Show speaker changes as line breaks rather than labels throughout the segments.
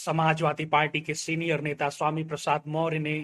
Samajwadi party के senior नेता स्वामी प्रसाद मौर्य ने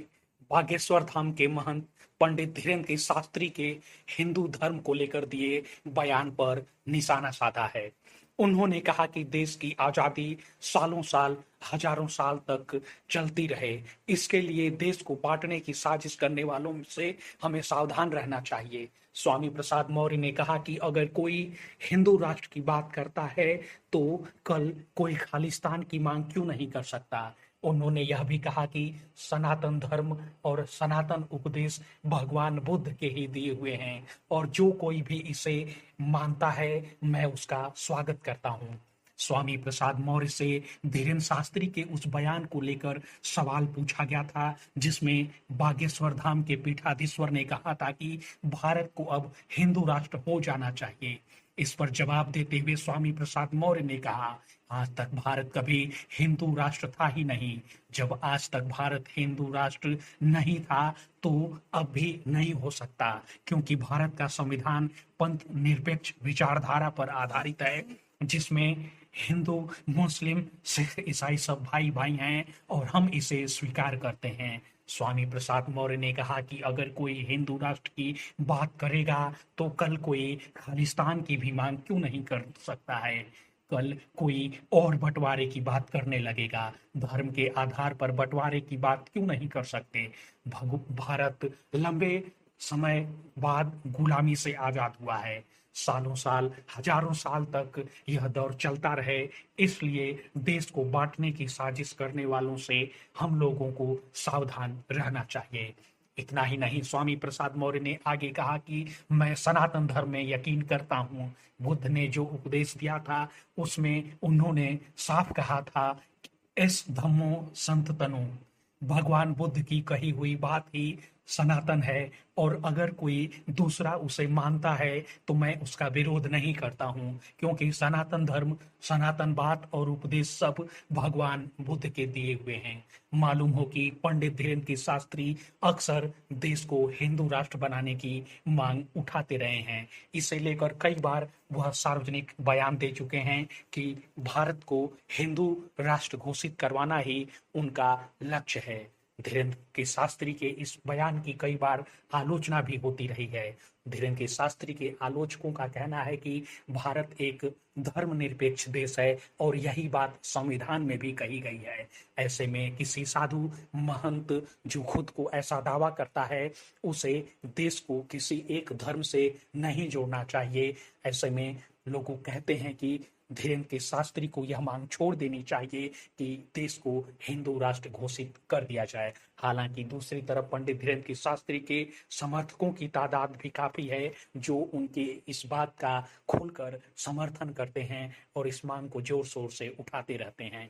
बागेश्वर धाम के महंत पंडित धीरेन्द्र शास्त्री के हिंदू धर्म को लेकर दिए बयान पर निशाना साधा है। उन्होंने कहा कि देश की आजादी सालों साल हजारों साल तक चलती रहे, इसके लिए देश को बांटने की साजिश करने वालों से हमें सावधान रहना चाहिए। स्वामी प्रसाद मौर्य ने कहा कि अगर कोई हिंदू राष्ट्र की बात करता है तो कल कोई खालिस्तान की मांग क्यों नहीं कर सकता। उन्होंने यह भी कहा कि सनातन धर्म और सनातन उपदेश भगवान बुद्ध के ही दिए हुए हैं और जो कोई भी इसे मानता है मैं उसका स्वागत करता हूँ। स्वामी प्रसाद मौर्य से धीरेन्द्र शास्त्री के उस बयान को लेकर सवाल पूछा गया था जिसमें बागेश्वर धाम के पीठाधीश्वर ने कहा था कि भारत को अब हिंदू राष्ट्र हो जाना चाहिए। इस पर जवाब देते हुए स्वामी प्रसाद मौर्य ने कहा, आज तक भारत कभी हिंदू राष्ट्र था ही नहीं। जब आज तक भारत हिंदू राष्ट्र नहीं था तो अब भी नहीं हो सकता, क्योंकि भारत का संविधान पंथ निरपेक्ष विचारधारा पर आधारित है, जिसमें हिंदू मुस्लिम सिख ईसाई सब भाई भाई हैं और हम इसे स्वीकार करते हैं। स्वामी प्रसाद मौर्य ने कहा कि अगर कोई हिंदू राष्ट्र की बात करेगा तो कल कोई खालिस्तान की भी मांग क्यों नहीं कर सकता है। कल कोई और बंटवारे की बात करने लगेगा, धर्म के आधार पर बंटवारे की बात क्यों नहीं कर सकते। भारत लंबे समय बाद गुलामी से आजाद हुआ है, सालों साल हजारों साल तक यह दौर चलता रहे, इसलिए देश को बांटने की साजिश करने वालों से हम लोगों को सावधान रहना चाहिए। इतना ही नहीं, स्वामी प्रसाद मौर्य ने आगे कहा कि मैं सनातन धर्म में यकीन करता हूँ। बुद्ध ने जो उपदेश दिया था उसमें उन्होंने साफ कहा था, एस धम्मो संततनु, भगवान बुद्ध की कही हुई बात ही सनातन है और अगर कोई दूसरा उसे मानता है तो मैं उसका विरोध नहीं करता हूँ, क्योंकि सनातन धर्म, सनातन बात और उपदेश सब भगवान बुद्ध के दिए हुए हैं। मालूम हो कि पंडित धीरेन्द्र शास्त्री अक्सर देश को हिंदू राष्ट्र बनाने की मांग उठाते रहे हैं। इसे लेकर कई बार वह सार्वजनिक बयान दे चुके हैं कि भारत को हिंदू राष्ट्र घोषित करवाना ही उनका लक्ष्य है। धीरेन्द्र शास्त्री के इस बयान की कई बार आलोचना भी होती रही है। धीरेन्द्र शास्त्री के आलोचकों का कहना है कि भारत एक धर्मनिरपेक्ष देश है और यही बात संविधान में भी कही गई है। ऐसे में किसी साधु महंत जो खुद को ऐसा दावा करता है, उसे देश को किसी एक धर्म से नहीं जोड़ना चाहिए। ऐसे में लोग कहते हैं कि धीरेन्द्र शास्त्री को यह मांग छोड़ देनी चाहिए कि देश को हिंदू राष्ट्र घोषित कर दिया जाए। हालांकि दूसरी तरफ पंडित धीरेन्द्र शास्त्री के समर्थकों की तादाद भी काफी है जो उनके इस बात का खुलकर समर्थन करते हैं और इस मांग को जोर शोर से उठाते रहते हैं।